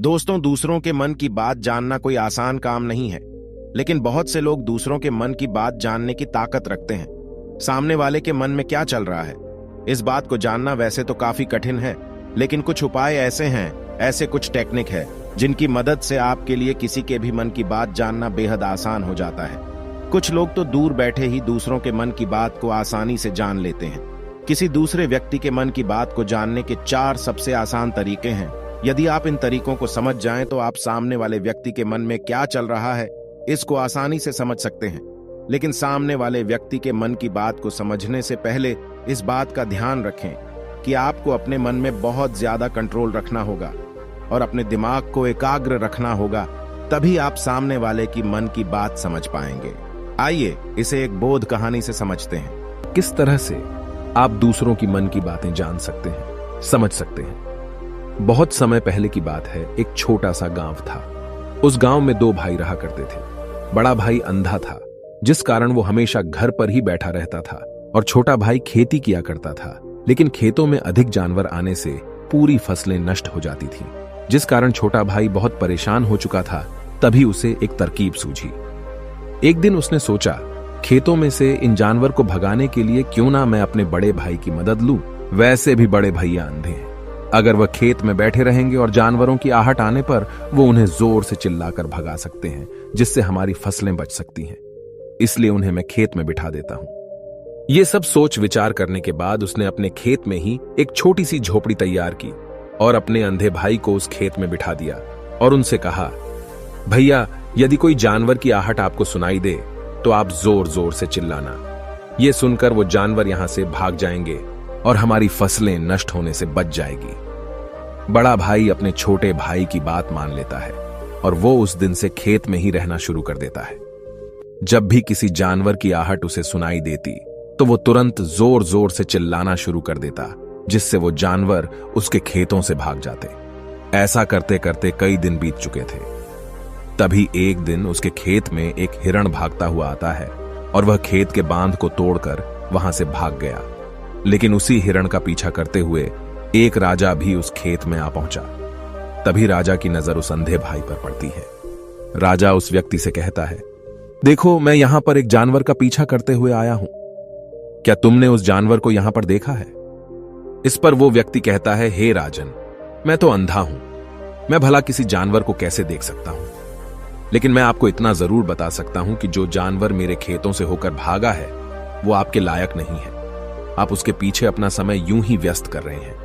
दोस्तों, दूसरों के मन की बात जानना कोई आसान काम नहीं है, लेकिन बहुत से लोग दूसरों के मन की बात जानने की ताकत रखते हैं। सामने वाले के मन में क्या चल रहा है, इस बात को जानना वैसे तो काफी कठिन है, लेकिन कुछ उपाय ऐसे हैं, ऐसे कुछ टेक्निक है जिनकी मदद से आपके लिए किसी के भी मन की बात जानना बेहद आसान हो जाता है। कुछ लोग तो दूर बैठे ही दूसरों के मन की बात को आसानी से जान लेते हैं। किसी दूसरे व्यक्ति के मन की बात को जानने के 4 सबसे आसान तरीके हैं। यदि आप इन तरीकों को समझ जाएं तो आप सामने वाले व्यक्ति के मन में क्या चल रहा है इसको आसानी से समझ सकते हैं। लेकिन सामने वाले व्यक्ति के मन की बात को समझने से पहले इस बात का ध्यान रखें कि आपको अपने मन में बहुत ज्यादा कंट्रोल रखना होगा और अपने दिमाग को एकाग्र रखना होगा, तभी आप सामने वाले की मन की बात समझ पाएंगे। आइए इसे एक बोध कहानी से समझते हैं। किस तरह से आप दूसरों की मन की बातें जान सकते हैं, समझ सकते हैं। बहुत समय पहले की बात है, एक छोटा सा गांव था। उस गांव में 2 भाई रहा करते थे। बड़ा भाई अंधा था, जिस कारण वो हमेशा घर पर ही बैठा रहता था, और छोटा भाई खेती किया करता था, लेकिन खेतों में अधिक जानवर आने से पूरी फसलें नष्ट हो जाती थीं, जिस कारण छोटा भाई बहुत परेशान हो चुका था। तभी उसे एक तरकीब सूझी। एक दिन उसने सोचा, खेतों में से इन जानवर को भगाने के लिए क्यों ना मैं अपने बड़े भाई की मदद लूं। वैसे भी बड़े भैया अंधे हैं, अगर वह खेत में बैठे रहेंगे और जानवरों की आहट आने पर वो उन्हें जोर से चिल्लाकर भगा सकते हैं, जिससे हमारी फसलें बच सकती हैं। इसलिए उन्हें मैं खेत में बिठा देता हूं। ये सब सोच विचार करने के बाद उसने अपने खेत में ही एक छोटी सी झोपड़ी तैयार की और अपने अंधे भाई को उस खेत में बिठा दिया और उनसे कहा, भैया, यदि कोई जानवर की आहट आपको सुनाई दे तो आप जोर जोर से चिल्लाना। ये सुनकर वो जानवर यहां से भाग जाएंगे और हमारी फसलें नष्ट होने से बच जाएगी। बड़ा भाई अपने छोटे भाई की बात मान लेता है और वो उस दिन से खेत में ही रहना शुरू कर देता है। जब भी किसी जानवर की आहट उसे सुनाई देती तो वो तुरंत जोर जोर से चिल्लाना शुरू कर देता, जिससे वो जानवर उसके खेतों से भाग जाते। ऐसा करते करते कई दिन बीत चुके थे। तभी एक दिन उसके खेत में एक हिरण भागता हुआ आता है और वह खेत के बांध को तोड़कर वहां से भाग गया। लेकिन उसी हिरण का पीछा करते हुए एक राजा भी उस खेत में आ पहुंचा। तभी राजा की नजर उस अंधे भाई पर पड़ती है। राजा उस व्यक्ति से कहता है, देखो, मैं यहां पर एक जानवर का पीछा करते हुए आया हूं। क्या तुमने उस जानवर को यहां पर देखा है? इस पर वो व्यक्ति कहता है, हे राजन, मैं तो अंधा हूं, मैं भला किसी जानवर को कैसे देख सकता हूं। लेकिन मैं आपको इतना जरूर बता सकता हूं कि जो जानवर मेरे खेतों से होकर भागा है वो आपके लायक नहीं है। आप उसके पीछे अपना समय यूं ही व्यस्त कर रहे हैं।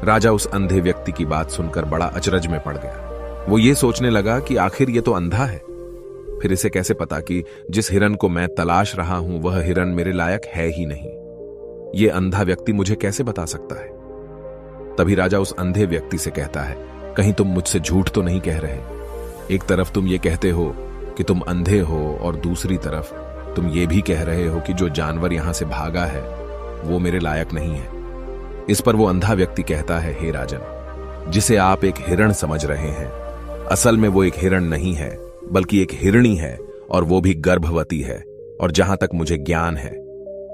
राजा उस अंधे व्यक्ति की बात सुनकर बड़ा अचरज में पड़ गया। वो ये सोचने लगा कि आखिर ये तो अंधा है, फिर इसे कैसे पता कि जिस हिरन को मैं तलाश रहा हूं वह हिरन मेरे लायक है ही नहीं। ये अंधा व्यक्ति मुझे कैसे बता सकता है? तभी राजा उस अंधे व्यक्ति से कहता है, कहीं तुम मुझसे झूठ तो नहीं कह रहे? एक तरफ तुम ये कहते हो कि तुम अंधे हो और दूसरी तरफ तुम ये भी कह रहे हो कि जो जानवर यहां से भागा है वो मेरे लायक नहीं है। इस पर वो अंधा व्यक्ति कहता है, हे राजन, जिसे आप एक हिरण समझ रहे हैं, असल में वो एक हिरण नहीं है बल्कि एक हिरणी है, और वो भी गर्भवती है। और जहां तक मुझे ज्ञान है,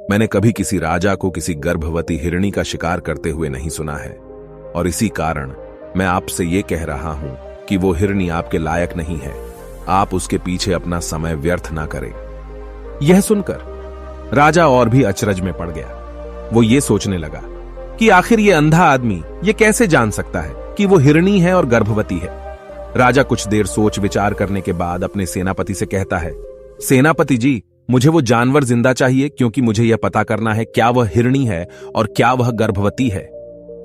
मैंने कभी किसी राजा को किसी गर्भवती हिरणी का शिकार करते हुए नहीं सुना है, और इसी कारण मैं आपसे ये कह रहा हूं कि वो हिरणी आपके लायक नहीं है। आप उसके पीछे अपना समय व्यर्थ ना करें। यह सुनकर राजा और भी अचरज में पड़ गया। वो ये सोचने लगा कि आखिर ये अंधा आदमी ये कैसे जान सकता है कि वो हिरणी है और गर्भवती है। राजा कुछ देर सोच विचार करने के बाद अपने सेनापति से कहता है, सेनापति जी, मुझे वो जानवर जिंदा चाहिए, क्योंकि मुझे यह पता करना है क्या वह हिरणी है और क्या वह गर्भवती है।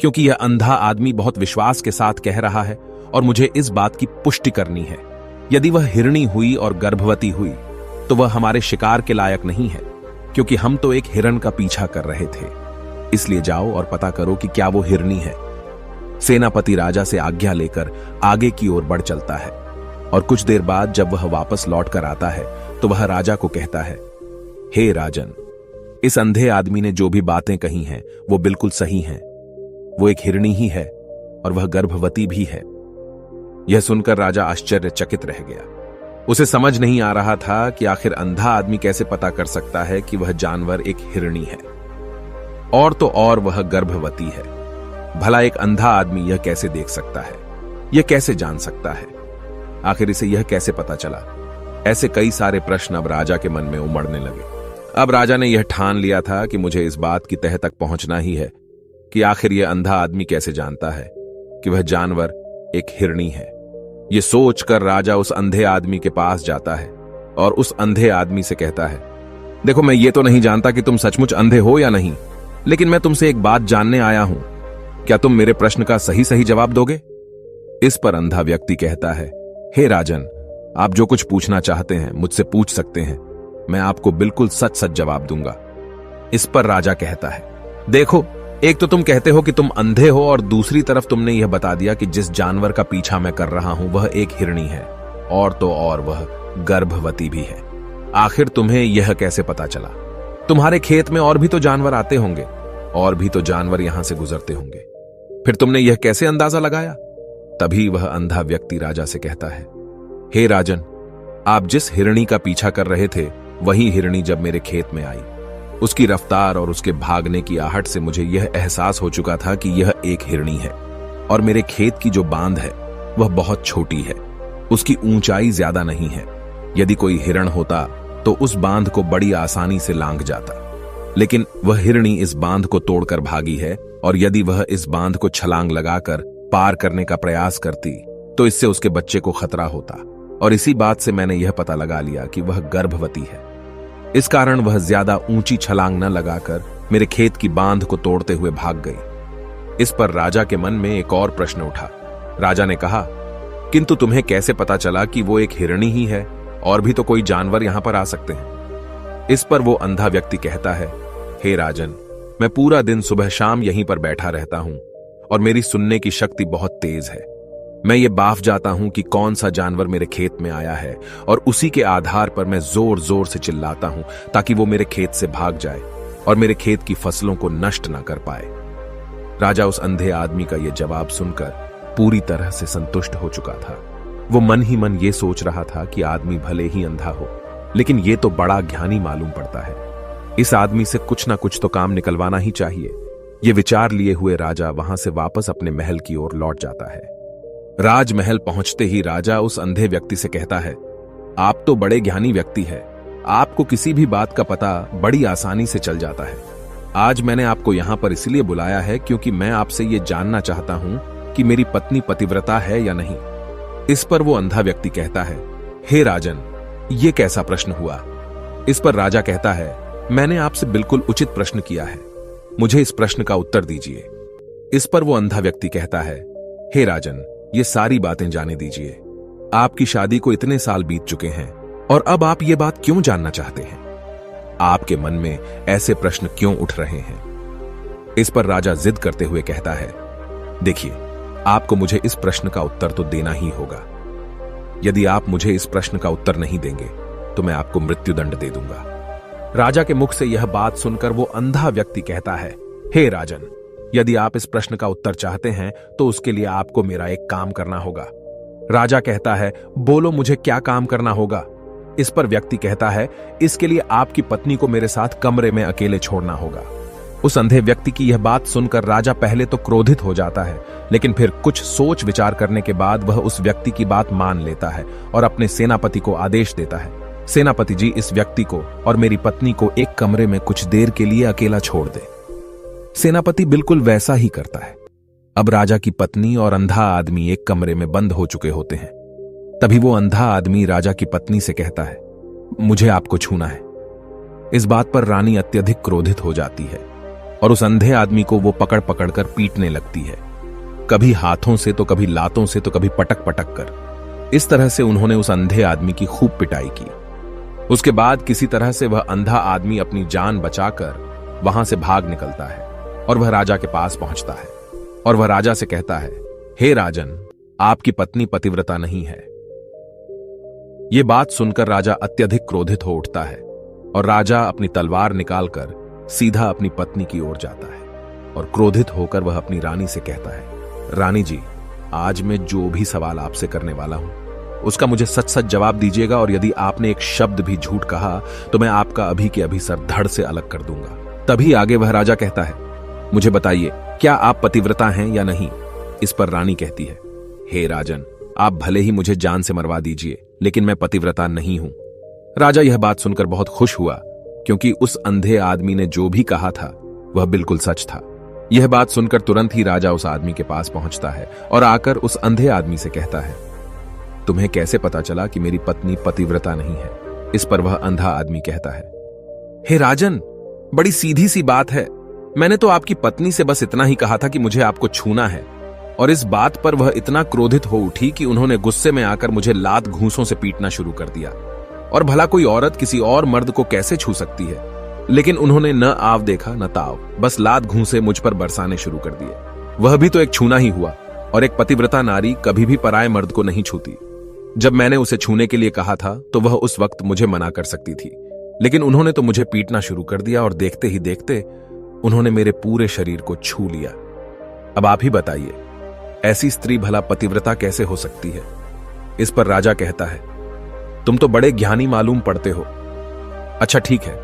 क्योंकि यह अंधा आदमी बहुत विश्वास के साथ कह रहा है और मुझे इस बात की पुष्टि करनी है। यदि वह हिरणी हुई और गर्भवती हुई तो वह हमारे शिकार के लायक नहीं है, क्योंकि हम तो एक हिरण का पीछा कर रहे थे। इसलिए जाओ और पता करो कि क्या वो हिरणी है। सेनापति राजा से आज्ञा लेकर आगे की ओर बढ़ चलता है, और कुछ देर बाद जब वह वापस लौट कर आता है तो वह राजा को कहता है, हे राजन, इस अंधे आदमी ने जो भी बातें कही हैं वो बिल्कुल सही हैं। वो एक हिरणी ही है और वह गर्भवती भी है। यह सुनकर राजा आश्चर्यचकित रह गया। उसे समझ नहीं आ रहा था कि आखिर अंधा आदमी कैसे पता कर सकता है कि वह जानवर एक हिरणी है, और तो और वह गर्भवती है। भला एक अंधा आदमी यह कैसे देख सकता है? यह कैसे जान सकता है? आखिर इसे यह कैसे पता चला? ऐसे कई सारे प्रश्न अब राजा के मन में उमड़ने लगे। अब राजा ने यह ठान लिया था कि मुझे इस बात की तह तक पहुंचना ही है कि आखिर यह अंधा आदमी कैसे जानता है कि वह जानवर एक हिरणी है। यह सोचकर राजा उस अंधे आदमी के पास जाता है और उस अंधे आदमी से कहता है, देखो, मैं ये तो नहीं जानता कि तुम सचमुच अंधे हो या नहीं, लेकिन मैं तुमसे एक बात जानने आया हूं। क्या तुम मेरे प्रश्न का सही सही जवाब दोगे? इस पर अंधा व्यक्ति कहता है, हे राजन, आप जो कुछ पूछना चाहते हैं मुझसे पूछ सकते हैं, मैं आपको बिल्कुल सच सच जवाब दूंगा। इस पर राजा कहता है, देखो, एक तो तुम कहते हो कि तुम अंधे हो और दूसरी तरफ तुमने यह बता दिया कि जिस जानवर का पीछा मैं कर रहा हूं वह एक हिरणी है, और तो और वह गर्भवती भी है। आखिर तुम्हें यह कैसे पता चला? तुम्हारे खेत में और भी तो जानवर आते होंगे, और भी तो जानवर यहां से गुजरते होंगे, फिर तुमने यह कैसे अंदाजा लगाया? तभी वह अंधा व्यक्ति राजा से कहता है, हे राजन, आप जिस हिरणी का पीछा कर रहे थे वही हिरणी जब मेरे खेत में आई, उसकी रफ्तार और उसके भागने की आहट से मुझे यह एहसास हो चुका था कि यह एक हिरणी है, और मेरे खेत की जो बांध है वह बहुत छोटी है, उसकी ऊंचाई ज्यादा नहीं है। यदि कोई हिरण होता तो उस बांध को बड़ी आसानी से लांघ जाता, लेकिन वह हिरणी इस बांध को तोड़कर भागी है, और यदि वह इस बांध को छलांग लगाकर पार करने का प्रयास करती तो इससे उसके बच्चे को खतरा होता, और इसी बात से मैंने यह पता लगा लिया कि वह गर्भवती है। इस कारण वह ज्यादा ऊंची छलांग न लगाकर मेरे खेत की बांध को तोड़ते हुए भाग गई। इस पर राजा के मन में एक और प्रश्न उठा। राजा ने कहा, किंतु तुम्हें कैसे पता चला कि वो एक हिरणी ही है, और भी तो कोई जानवर यहां पर आ सकते हैं? इस पर वो अंधा व्यक्ति कहता है, हे राजन, मैं पूरा दिन सुबह शाम यहीं पर बैठा रहता हूं, और मेरी सुनने की शक्ति बहुत तेज है। मैं ये बाफ जाता हूं कि कौन सा जानवर मेरे खेत में आया है, और उसी के आधार पर मैं जोर जोर से चिल्लाता हूं ताकि वो मेरे खेत से भाग जाए और मेरे खेत की फसलों को नष्ट न कर पाए। राजा उस अंधे आदमी का यह जवाब सुनकर पूरी तरह से संतुष्ट हो चुका था। वो मन ही मन ये सोच रहा था कि आदमी भले ही अंधा हो, लेकिन ये तो बड़ा ज्ञानी मालूम पड़ता है। इस आदमी से कुछ ना कुछ तो काम निकलवाना ही चाहिए। ये विचार लिए हुए राजा वहां से वापस अपने महल की ओर लौट जाता है। राजमहल पहुंचते ही राजा उस अंधे व्यक्ति से कहता है, आप तो बड़े ज्ञानी व्यक्ति है, आपको किसी भी बात का पता बड़ी आसानी से चल जाता है। आज मैंने आपको यहां पर इसलिए बुलाया है क्योंकि मैं आपसे ये जानना चाहता हूं कि मेरी पत्नी पतिव्रता है या नहीं। इस पर वो अंधा व्यक्ति कहता है, हे राजन, ये कैसा प्रश्न हुआ? इस पर राजा कहता है, मैंने आपसे बिल्कुल उचित प्रश्न किया है, मुझे इस प्रश्न का उत्तर दीजिए। इस पर वो अंधा व्यक्ति कहता है, हे राजन, ये सारी बातें जाने दीजिए। आपकी शादी को इतने साल बीत चुके हैं और अब आप ये बात क्यों जानना चाहते हैं? आपके मन में ऐसे प्रश्न क्यों उठ रहे हैं? इस पर राजा जिद करते हुए कहता है, देखिए, आपको मुझे इस प्रश्न का उत्तर तो देना ही होगा। यदि आप मुझे इस प्रश्न का उत्तर नहीं देंगे तो मैं आपको मृत्युदंड दे दूंगा। राजा के मुख से यह बात सुनकर वो अंधा व्यक्ति कहता है, हे राजन, यदि आप इस प्रश्न का उत्तर चाहते हैं तो उसके लिए आपको मेरा एक काम करना होगा। राजा कहता है, बोलो, मुझे क्या काम करना होगा? इस पर व्यक्ति कहता है, इसके लिए आपकी पत्नी को मेरे साथ कमरे में अकेले छोड़ना होगा। उस अंधे व्यक्ति की यह बात सुनकर राजा पहले तो क्रोधित हो जाता है, लेकिन फिर कुछ सोच विचार करने के बाद वह उस व्यक्ति की बात मान लेता है और अपने सेनापति को आदेश देता है, सेनापति जी, इस व्यक्ति को और मेरी पत्नी को एक कमरे में कुछ देर के लिए अकेला छोड़ दे। सेनापति बिल्कुल वैसा ही करता है। अब राजा की पत्नी और अंधा आदमी एक कमरे में बंद हो चुके होते हैं। तभी वो अंधा आदमी राजा की पत्नी से कहता है, मुझे आपको छूना है। इस बात पर रानी अत्यधिक क्रोधित हो जाती है और उस अंधे आदमी को वो पकड़ पकड़ कर पीटने लगती है, कभी हाथों से तो कभी लातों से तो कभी पटक पटक कर। इस तरह से उन्होंने उस अंधे आदमी की खूब पिटाई की। उसके बाद किसी तरह से वह अंधा आदमी अपनी जान बचाकर वहां से भाग निकलता है और वह राजा के पास पहुंचता है और वह राजा से कहता है, हे राजन, आपकी पत्नी पतिव्रता नहीं है। यह बात सुनकर राजा अत्यधिक क्रोधित हो उठता है और राजा अपनी तलवार निकालकर सीधा अपनी पत्नी की ओर जाता है और क्रोधित होकर वह अपनी रानी से कहता है, रानी जी, आज मैं जो भी सवाल आपसे करने वाला हूं उसका मुझे सच सच जवाब दीजिएगा, और यदि आपने एक शब्द भी झूठ कहा तो मैं आपका अभी के अभी सर धड़ से अलग कर दूंगा। तभी आगे वह राजा कहता है, मुझे बताइए, क्या आप पतिव्रता हैं या नहीं? इस पर रानी कहती है, हे राजन, आप भले ही मुझे जान से मरवा दीजिए, लेकिन मैं पतिव्रता नहीं हूं। राजा यह बात सुनकर बहुत खुश हुआ, क्योंकि उस अंधे आदमी ने जो भी कहा था वह बिल्कुल सच था। यह बात सुनकर तुरंत ही राजा उस आदमी के पास पहुंचता है और आकर उस अंधे आदमी से कहता है, तुम्हें कैसे पता चला कि मेरी पत्नी पतिव्रता नहीं है? इस पर वह अंधा आदमी कहता है, हे राजन, बड़ी सीधी सी बात है। मैंने तो आपकी पत्नी से बस इतना ही कहा था कि मुझे आपको छूना है, और इस बात पर वह इतना क्रोधित हो उठी कि उन्होंने गुस्से में आकर मुझे लात घूंसों से पीटना शुरू कर दिया। और भला कोई औरत किसी और मर्द को कैसे छू सकती है? लेकिन उन्होंने न आव देखा न ताव, बस लात घूंसे मुझ पर बरसाने शुरू कर दिए। वह भी तो एक छूना ही हुआ, और एक पतिव्रता नारी कभी भी पराये मर्द को नहीं छूती। जब मैंने उसे छूने के लिए कहा था तो वह उस वक्त मुझे मना कर सकती थी, लेकिन उन्होंने तो मुझे पीटना शुरू कर दिया, और देखते ही देखते उन्होंने मेरे पूरे शरीर को छू लिया। अब आप ही बताइए, ऐसी स्त्री भला पतिव्रता कैसे हो सकती है? इस पर राजा कहता है, तुम तो बड़े ज्ञानी मालूम पड़ते हो। अच्छा ठीक है,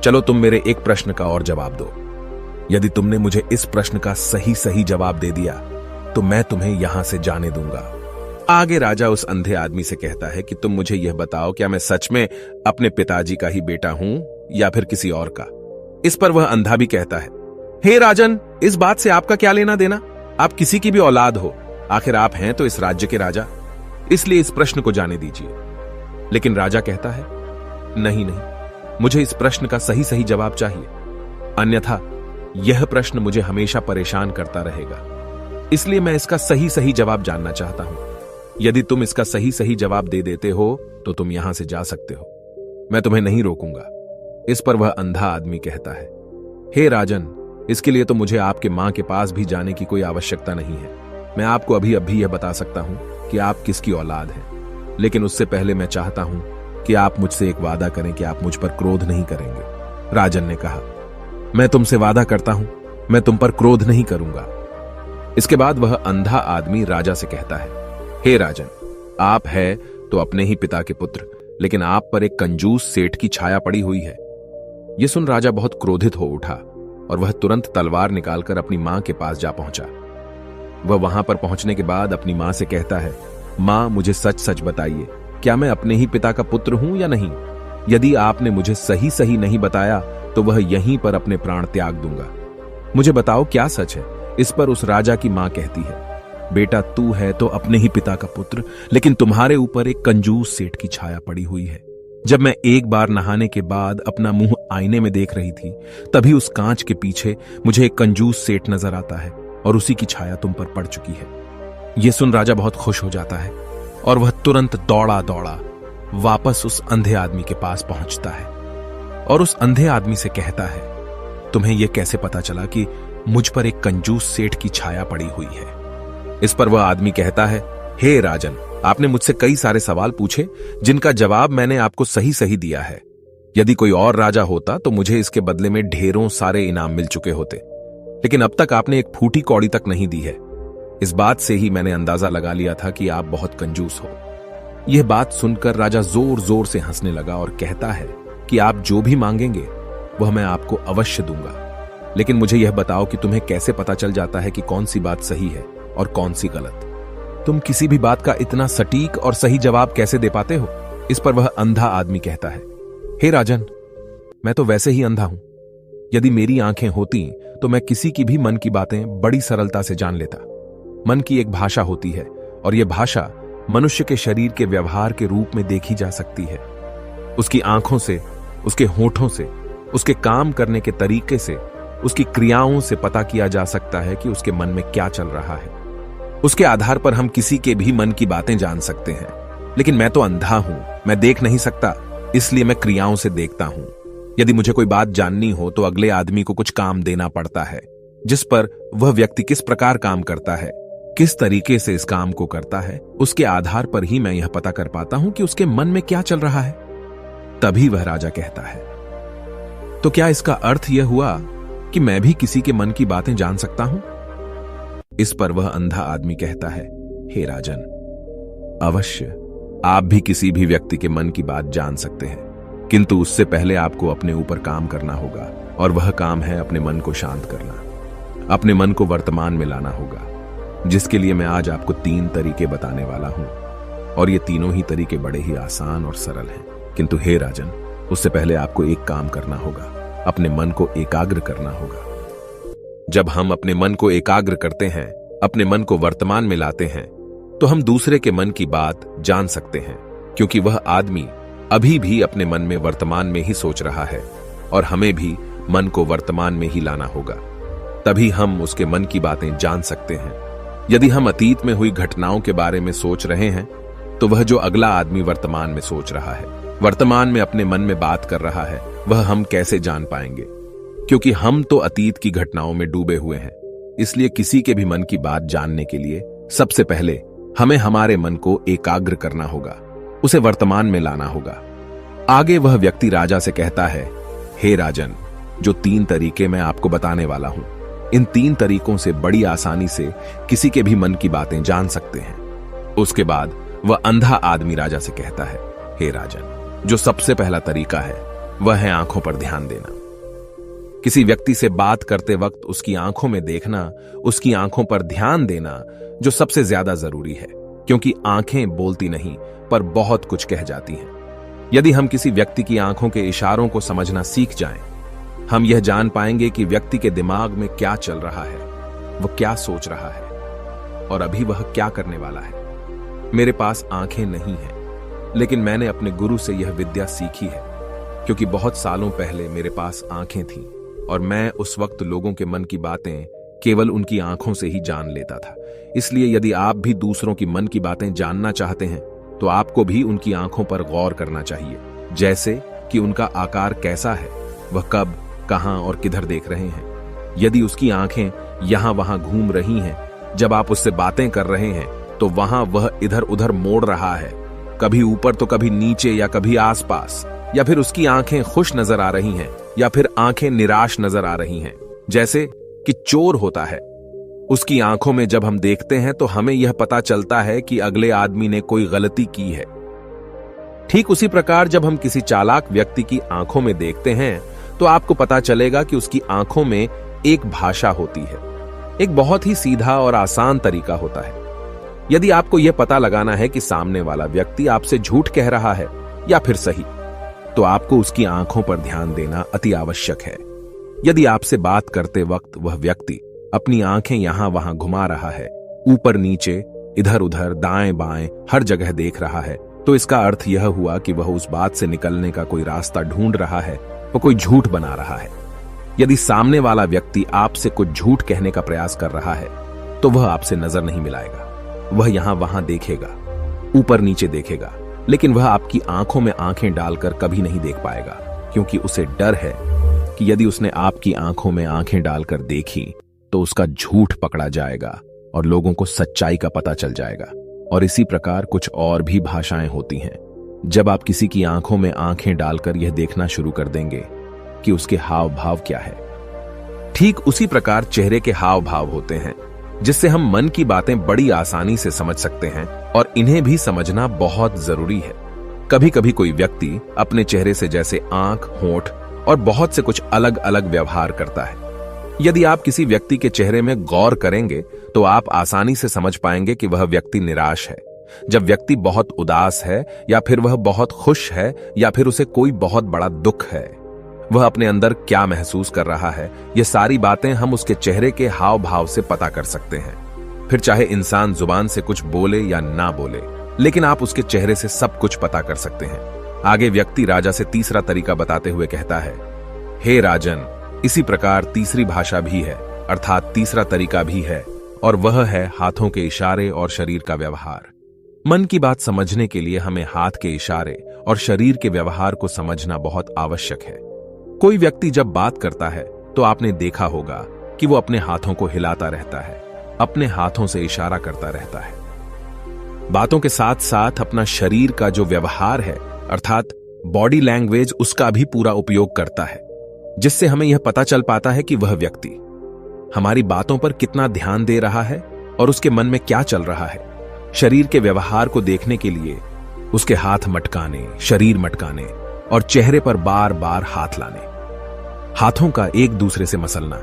चलो तुम मेरे एक प्रश्न का और जवाब दो। यदि तुमने मुझे इस प्रश्न का सही सही जवाब दे दिया तो मैं तुम्हें यहां से जाने दूंगा। आगे राजा उस अंधे आदमी से कहता है कि तुम मुझे यह बताओ, क्या मैं सच में अपने पिताजी का ही बेटा हूं या फिर किसी और का? इस पर वह अंधा भी कहता है, हे राजन, इस बात से आपका क्या लेना देना? आप किसी की भी औलाद हो, आखिर आप हैं तो इस राज्य के राजा, इसलिए इस प्रश्न को जाने दीजिए। लेकिन राजा कहता है, नहीं नहीं, मुझे इस प्रश्न का सही सही जवाब चाहिए, अन्यथा यह प्रश्न मुझे हमेशा परेशान करता रहेगा। इसलिए मैं इसका सही सही जवाब जानना चाहता हूं। यदि तुम इसका सही सही जवाब दे देते हो तो तुम यहां से जा सकते हो, मैं तुम्हें नहीं रोकूंगा। इस पर वह अंधा आदमी कहता है, हे राजन, इसके लिए तो मुझे आपके मां के पास भी जाने की कोई आवश्यकता नहीं है। मैं आपको अभी अभी यह बता सकता हूं कि आप किसकी औलाद हैं, लेकिन उससे पहले मैं चाहता हूं कि आप मुझसे एक वादा करें कि आप मुझ पर क्रोध नहीं करेंगे। राजन ने कहा, मैं तुमसे वादा करता हूं, मैं तुम पर क्रोध नहीं करूंगा। इसके बाद वह अंधा आदमी राजा से कहता है, हे राजन, आप है तो अपने ही पिता के पुत्र, लेकिन आप पर एक कंजूस सेठ की छाया पड़ी हुई है। यह सुन राजा बहुत क्रोधित हो उठा और वह तुरंत तलवार निकालकर अपनी मां के पास जा पहुंचा। वह वहां पर पहुंचने के बाद अपनी मां से कहता है, मां, मुझे सच सच बताइए, क्या मैं अपने ही पिता का पुत्र हूं या नहीं? यदि आपने मुझे सही सही नहीं बताया तो वह यहीं पर अपने प्राण त्याग दूंगा। मुझे बताओ क्या सच है? इस पर उस राजा की मां कहती है, बेटा, तू है तो अपने ही पिता का पुत्र, लेकिन तुम्हारे ऊपर एक कंजूस सेठ की छाया पड़ी हुई है। जब मैं एक बार नहाने के बाद अपना मुंह आईने में देख रही थी, तभी उस कांच के पीछे मुझे एक कंजूस सेठ नजर आता है और उसी की छाया तुम पर पड़ चुकी है। यह सुन राजा बहुत खुश हो जाता है और वह तुरंत दौड़ा दौड़ा वापस उस अंधे आदमी के पास पहुंचता है और उस अंधे आदमी से कहता है, तुम्हें यह कैसे पता चला कि मुझ पर एक कंजूस सेठ की छाया पड़ी हुई है? इस पर वह आदमी कहता है, हे राजन, आपने मुझसे कई सारे सवाल पूछे जिनका जवाब मैंने आपको सही सही दिया है। यदि कोई और राजा होता तो मुझे इसके बदले में ढेरों सारे इनाम मिल चुके होते, लेकिन अब तक आपने एक फूटी कौड़ी तक नहीं दी है। इस बात से ही मैंने अंदाजा लगा लिया था कि आप बहुत कंजूस हो। यह बात सुनकर राजा जोर जोर से हंसने लगा और कहता है कि आप जो भी मांगेंगे वह मैं आपको अवश्य दूंगा, लेकिन मुझे यह बताओ कि तुम्हें कैसे पता चल जाता है कि कौन सी बात सही है और कौन सी गलत? तुम किसी भी बात का इतना सटीक और सही जवाब कैसे दे पाते हो? इस पर वह अंधा आदमी कहता है, हे राजन, मैं तो वैसे ही अंधा हूं। यदि मेरी आंखें होती तो मैं किसी की भी मन की बातें बड़ी सरलता से जान लेता। मन की एक भाषा होती है और यह भाषा मनुष्य के शरीर के व्यवहार के रूप में देखी जा सकती है। उसकी आंखों से, उसके होठों से, उसके काम करने के तरीके से, उसकी क्रियाओं से पता किया जा सकता है कि उसके मन में क्या चल रहा है। उसके आधार पर हम किसी के भी मन की बातें जान सकते हैं, लेकिन मैं तो अंधा हूं, मैं देख नहीं सकता, इसलिए मैं क्रियाओं से देखता हूं। यदि मुझे कोई बात जाननी हो तो अगले आदमी को कुछ काम देना पड़ता है, जिस पर वह व्यक्ति किस प्रकार काम करता है, किस तरीके से इस काम को करता है, उसके आधार पर ही मैं यह पता कर पाता हूं कि उसके मन में क्या चल रहा है। तभी वह राजा कहता है, तो क्या इसका अर्थ यह हुआ कि मैं भी किसी के मन की बातें जान सकता हूं? इस पर वह अंधा आदमी कहता है, हे राजन, अवश्य आप भी किसी भी व्यक्ति के मन की बात जान सकते हैं, किंतु उससे पहले आपको अपने ऊपर काम करना होगा, और वह काम है अपने मन को शांत करना, अपने मन को वर्तमान में लाना होगा। जिसके लिए मैं आज आपको 3 तरीके बताने वाला हूं। और ये तीनों ही तरीके बड़े ही आसान और सरल हैं। किंतु हे राजन, उससे पहले आपको एक काम करना होगा, अपने मन को एकाग्र करना होगा। जब हम अपने मन को एकाग्र करते हैं, अपने मन को वर्तमान में लाते हैं, तो हम दूसरे के मन की बात जान सकते हैं, क्योंकि वह आदमी अभी भी अपने मन में वर्तमान में ही सोच रहा है और हमें भी मन को वर्तमान में ही लाना होगा। तभी हम उसके मन की बातें जान सकते हैं। यदि हम अतीत में हुई घटनाओं के बारे में सोच रहे हैं, तो वह जो अगला आदमी वर्तमान में सोच रहा है, वर्तमान में अपने मन में बात कर रहा है, वह हम कैसे जान पाएंगे? क्योंकि हम तो अतीत की घटनाओं में डूबे हुए हैं। इसलिए किसी के भी मन की बात जानने के लिए सबसे पहले हमें हमारे मन को एकाग्र करना होगा, उसे वर्तमान में लाना होगा। आगे वह व्यक्ति राजा से कहता है, हे राजन, जो 3 तरीके मैं आपको बताने वाला हूं, इन 3 तरीकों से बड़ी आसानी से किसी के भी मन की बातें जान सकते हैं। उसके बाद वह अंधा आदमी राजा से कहता है, हे राजन, जो सबसे पहला तरीका है वह है आंखों पर ध्यान देना। किसी व्यक्ति से बात करते वक्त उसकी आंखों में देखना, उसकी आंखों पर ध्यान देना जो सबसे ज्यादा जरूरी है, क्योंकि आंखें बोलती नहीं पर बहुत कुछ कह जाती हैं। यदि हम किसी व्यक्ति की आंखों के इशारों को समझना सीख जाएं, हम यह जान पाएंगे कि व्यक्ति के दिमाग में क्या चल रहा है, वह क्या सोच रहा है और अभी वह क्या करने वाला है। मेरे पास आंखें नहीं हैं, लेकिन मैंने अपने गुरु से यह विद्या सीखी है, क्योंकि बहुत सालों पहले मेरे पास आंखें थीं और मैं उस वक्त लोगों के मन की बातें केवल उनकी आंखों से ही जान लेता था। इसलिए यदि आप भी दूसरों की मन की बातें जानना चाहते हैं, तो आपको भी उनकी आंखों पर गौर करना चाहिए, जैसे कि उनका आकार कैसा है, वह कब, कहां और किधर देख रहे हैं। यदि उसकी आंखें यहां वहां घूम रही हैं, जब आप उससे बातें कर रहे हैं, तो वहां वह इधर उधर मोड़ रहा है, कभी ऊपर तो कभी नीचे या कभी आसपास, या फिर उसकी आंखें खुश नजर आ रही हैं या फिर आंखें निराश नजर आ रही हैं, जैसे कि चोर होता है। उसकी आंखों में जब हम देखते हैं तो हमें यह पता चलता है कि अगले आदमी ने कोई गलती की है। ठीक उसी प्रकार जब हम किसी चालाक व्यक्ति की आंखों में देखते हैं, तो आपको पता चलेगा कि उसकी आंखों में एक भाषा होती है। एक बहुत ही सीधा और आसान तरीका होता है। यदि आपको यह पता लगाना है कि सामने वाला व्यक्ति आपसे झूठ कह रहा है या फिर सही, तो आपको उसकी आंखों पर ध्यान देना अति आवश्यक है। यदि आपसे बात करते वक्त वह व्यक्ति अपनी आंखें यहां वहां घुमा रहा है, ऊपर नीचे, इधर उधर, दाएं बाएं, हर जगह देख रहा है, तो इसका अर्थ यह हुआ कि वह उस बात से निकलने का कोई रास्ता ढूंढ रहा है, वह कोई झूठ बना रहा है। यदि सामने वाला व्यक्ति आपसे कुछ झूठ कहने का प्रयास कर रहा है, तो वह आपसे नजर नहीं मिलाएगा। वह यहां वहां देखेगा, ऊपर नीचे देखेगा, लेकिन वह आपकी आंखों में आंखें डालकर कभी नहीं देख पाएगा, क्योंकि उसे डर है कि यदि उसने आपकी आंखों में आंखें डालकर देखी तो उसका झूठ पकड़ा जाएगा और लोगों को सच्चाई का पता चल जाएगा। और इसी प्रकार कुछ और भी भाषाएं होती हैं। जब आप किसी की आंखों में आंखें डालकर यह देखना शुरू कर देंगे कि उसके हाव भाव क्या है, ठीक उसी प्रकार चेहरे के हाव भाव होते हैं, जिससे हम मन की बातें बड़ी आसानी से समझ सकते हैं और इन्हें भी समझना बहुत जरूरी है। कभी कभी कोई व्यक्ति अपने चेहरे से जैसे आंख, होंठ और बहुत से कुछ अलग अलग व्यवहार करता है। यदि आप किसी व्यक्ति के चेहरे में गौर करेंगे तो आप आसानी से समझ पाएंगे कि वह व्यक्ति निराश है, जब व्यक्ति बहुत उदास है, या फिर वह बहुत खुश है, या फिर उसे कोई बहुत बड़ा दुख है। वह अपने अंदर क्या महसूस कर रहा है, ये सारी बातें हम उसके चेहरे के हाव भाव से पता कर सकते हैं। फिर चाहे इंसान जुबान से कुछ बोले या ना बोले, लेकिन आप उसके चेहरे से सब कुछ पता कर सकते हैं। आगे व्यक्ति राजा से तीसरा तरीका बताते हुए कहता है, हे राजन, इसी प्रकार तीसरी भाषा भी है, अर्थात तीसरा तरीका भी है, और वह है हाथों के इशारे और शरीर का व्यवहार। मन की बात समझने के लिए हमें हाथ के इशारे और शरीर के व्यवहार को समझना बहुत आवश्यक है। कोई व्यक्ति जब बात करता है तो आपने देखा होगा कि वो अपने हाथों को हिलाता रहता है, अपने हाथों से इशारा करता रहता है। बातों के साथ साथ अपना शरीर का जो व्यवहार है, अर्थात बॉडी लैंग्वेज, उसका भी पूरा उपयोग करता है, जिससे हमें यह पता चल पाता है कि वह व्यक्ति हमारी बातों पर कितना ध्यान दे रहा है और उसके मन में क्या चल रहा है। शरीर के व्यवहार को देखने के लिए उसके हाथ मटकाने, शरीर मटकाने और चेहरे पर बार बार हाथ लाने, हाथों का एक दूसरे से मसलना,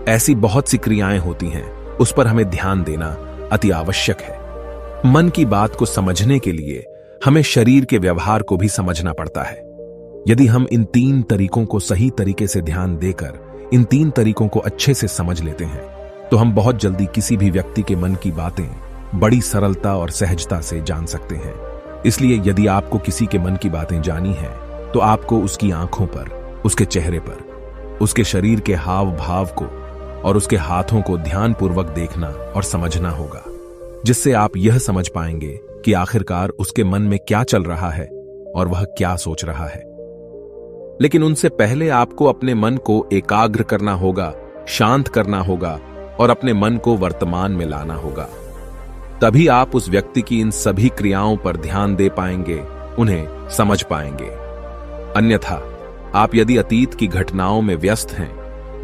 ऐसी बहुत सी क्रियाएं होती हैं, उस पर हमें ध्यान देना अति आवश्यक है। मन की बात को समझने के लिए हमें शरीर के व्यवहार को भी समझना पड़ता है। यदि हम इन 3 तरीकों को सही तरीके से ध्यान देकर इन 3 तरीकों को अच्छे से समझ लेते हैं तो हम बहुत जल्दी किसी भी व्यक्ति के मन की बातें बड़ी सरलता और सहजता से जान सकते हैं। इसलिए यदि आपको किसी के मन की बातें जानी है तो आपको उसकी आंखों पर, उसके चेहरे पर, उसके शरीर के हाव भाव को और उसके हाथों को ध्यानपूर्वक देखना और समझना होगा, जिससे आप यह समझ पाएंगे कि आखिरकार उसके मन में क्या चल रहा है और वह क्या सोच रहा है। लेकिन उनसे पहले आपको अपने मन को एकाग्र करना होगा, शांत करना होगा और अपने मन को वर्तमान में लाना होगा। तभी आप उस व्यक्ति की इन सभी क्रियाओं पर ध्यान दे पाएंगे, उन्हें समझ पाएंगे। अन्यथा आप यदि अतीत की घटनाओं में व्यस्त हैं,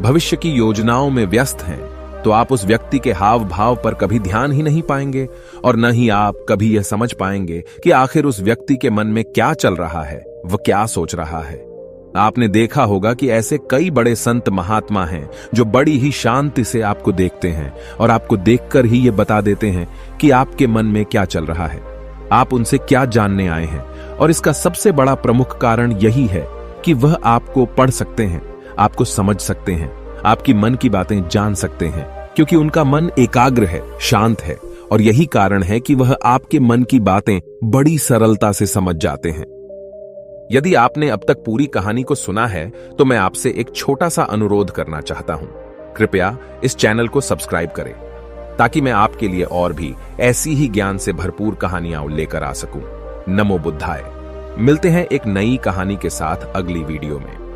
भविष्य की योजनाओं में व्यस्त हैं, तो आप उस व्यक्ति के हाव भाव पर कभी ध्यान ही नहीं पाएंगे और न ही आप कभी यह समझ पाएंगे कि आखिर उस व्यक्ति के मन में क्या चल रहा है, वह क्या सोच रहा है। आपने देखा होगा कि ऐसे कई बड़े संत महात्मा हैं जो बड़ी ही शांति से आपको देखते हैं और आपको देखकर ही ये बता देते हैं कि आपके मन में क्या चल रहा है, आप उनसे क्या जानने आए हैं। और इसका सबसे बड़ा प्रमुख कारण यही है कि वह आपको पढ़ सकते हैं, आपको समझ सकते हैं, आपकी मन की बातें जान सकते हैं, क्योंकि उनका मन एकाग्र है, शांत है और यही कारण है कि वह आपके मन की बातें बड़ी सरलता से समझ जाते हैं। यदि आपने अब तक पूरी कहानी को सुना है तो मैं आपसे एक छोटा सा अनुरोध करना चाहता हूं। कृपया इस चैनल को सब्सक्राइब करें ताकि मैं आपके लिए और भी ऐसी ही ज्ञान से भरपूर कहानियां लेकर आ सकूं। नमो बुद्धाय। मिलते हैं एक नई कहानी के साथ अगली वीडियो में।